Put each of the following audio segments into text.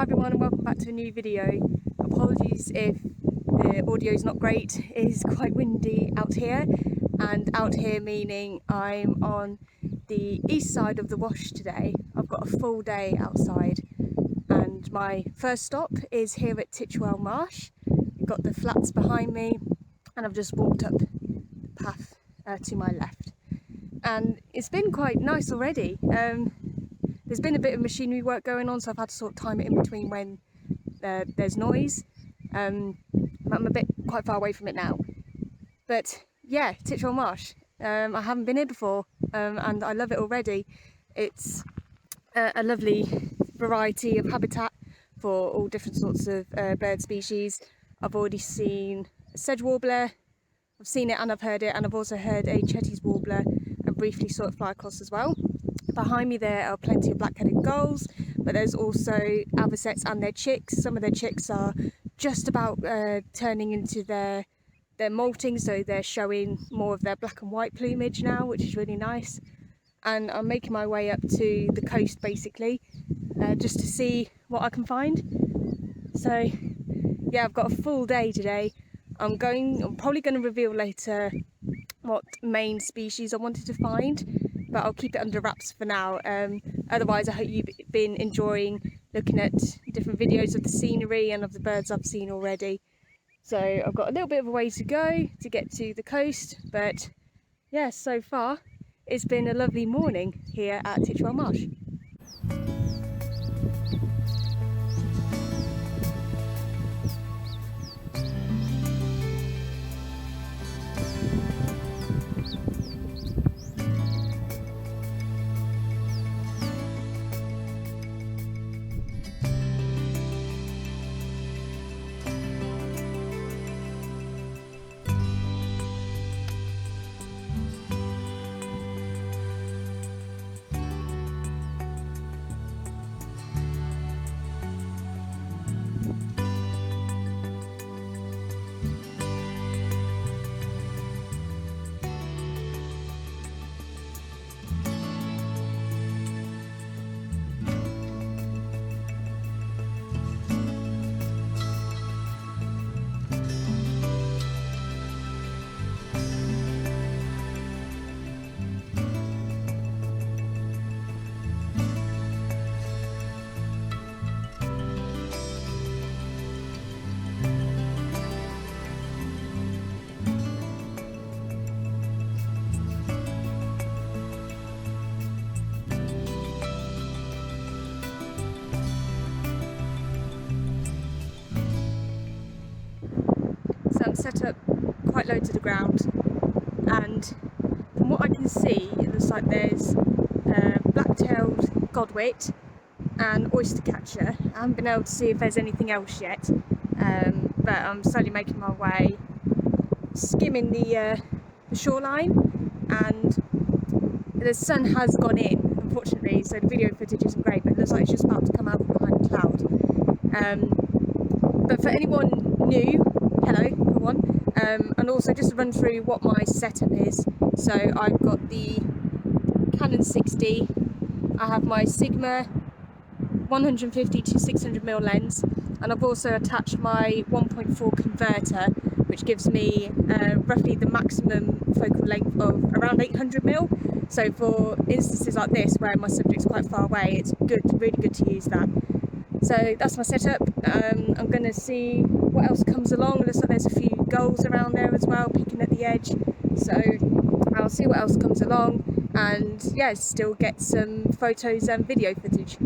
everyone and welcome back to a new video. Apologies if the audio is not great. It is quite windy out here, and out here meaning I'm on the east side of the Wash today. I've got a full day outside and my first stop is here at Titul Marsh. You've got the flats behind me and I've just walked up the path to my left, and it's been quite nice already. There's been a bit of machinery work going on, so I've had to sort of time it in between when there's noise. I'm a bit quite far away from it now. But yeah, Titul Marsh. I haven't been here before and I love it already. It's a lovely variety of habitat for all different sorts of bird species. I've already seen a sedge warbler, I've seen it and I've heard it, and I've also heard a Chetty's warbler and briefly saw it fly across as well. Behind me there are plenty of black-headed gulls, but there's also avocets and their chicks. Some of their chicks are just about turning into their molting, so they're showing more of their black and white plumage now, which is really nice. And I'm making my way up to the coast basically, just to see what I can find. So yeah, I've got a full day today. I'm probably going to reveal later what main species I wanted to find, but I'll keep it under wraps for now. Otherwise, I hope you've been enjoying looking at different videos of the scenery and of the birds I've seen already. So I've got a little bit of a way to go to get to the coast, but yeah, so far it's been a lovely morning here at Titul Marsh. Set up quite low to the ground, and from what I can see it looks like there's black-tailed godwit and oystercatcher. I haven't been able to see if there's anything else yet, but I'm slowly making my way, skimming the shoreline, and the sun has gone in unfortunately, so the video footage isn't great, but it looks like it's just about to come out from behind a cloud. But for anyone new, hello. And also just to run through what my setup is. So I've got the Canon 60, I have my Sigma 150 to 600mm lens, and I've also attached my 1.4 converter, which gives me roughly the maximum focal length of around 800mm. So for instances like this where my subject's quite far away, it's really good to use that. So that's my setup. I'm going to see what else comes along. It looks like there's a few gulls around there as well, picking at the edge. So I'll see what else comes along, and yeah, still get some photos and video footage.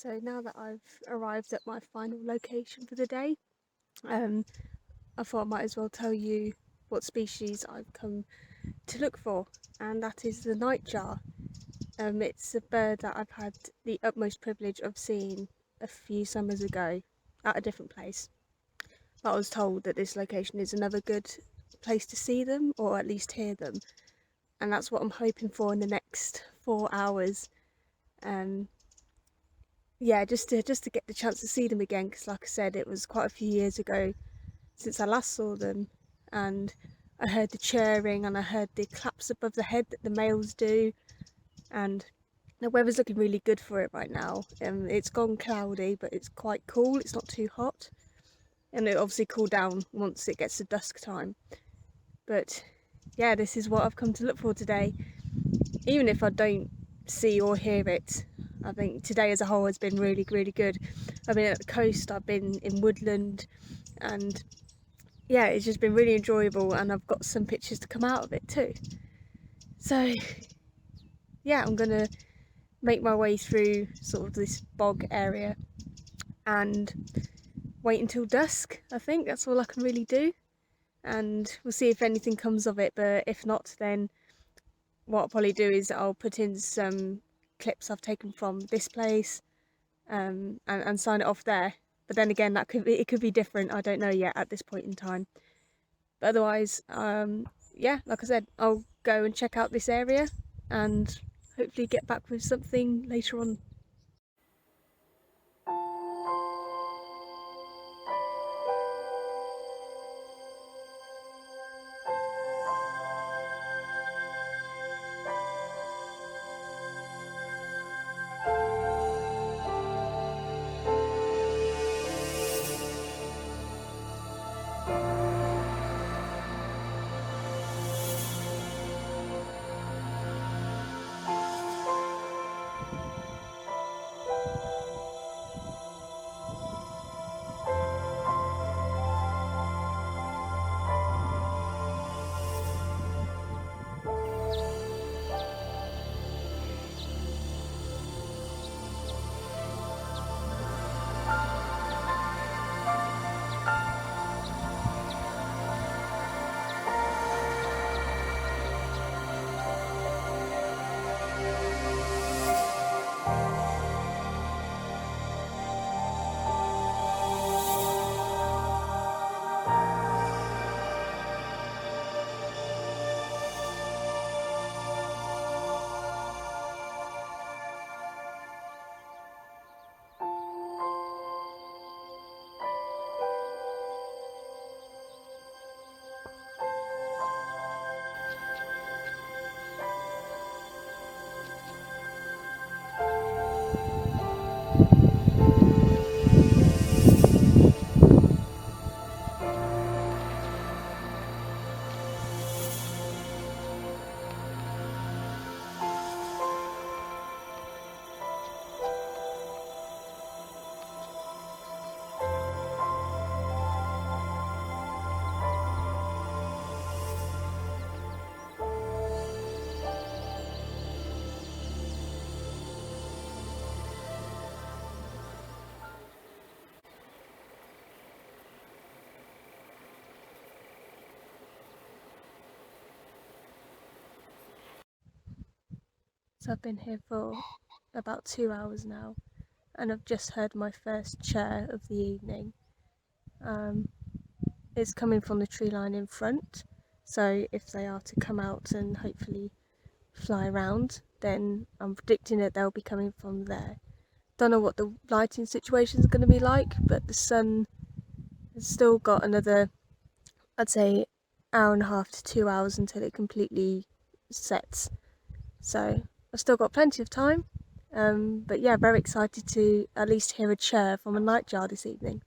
So now that I've arrived at my final location for the day, I thought I might as well tell you what species I've come to look for, and that is the nightjar. It's a bird that I've had the utmost privilege of seeing a few summers ago at a different place. But I was told that this location is another good place to see them, or at least hear them, and that's what I'm hoping for in the next 4 hours. Yeah, just to get the chance to see them again, because like I said, it was quite a few years ago since I last saw them, and I heard the chirring and I heard the claps above the head that the males do, and the weather's looking really good for it right now. It's gone cloudy, but it's quite cool, it's not too hot, and it'll obviously cool down once it gets to dusk time. But yeah, this is what I've come to look for today. Even if I don't see or hear it, I think today as a whole has been really, really good. I've been at the coast, I've been in woodland, and yeah, it's just been really enjoyable, and I've got some pictures to come out of it too. So yeah, I'm gonna make my way through sort of this bog area and wait until dusk. I think that's all I can really do, and we'll see if anything comes of it, but if not, then what I'll probably do is I'll put in some clips I've taken from this place, and sign it off there. But then again, it could be different. I don't know yet at this point in time. But otherwise, yeah, like I said, I'll go and check out this area and hopefully get back with something later on. So I've been here for about 2 hours now, and I've just heard my first chirr of the evening. It's coming from the tree line in front, so if they are to come out and hopefully fly around, then I'm predicting that they'll be coming from there. Don't know what the lighting situation is going to be like, but the sun has still got another, I'd say, hour and a half to 2 hours until it completely sets. So I've still got plenty of time, but yeah, very excited to at least hear a chirr from a nightjar this evening.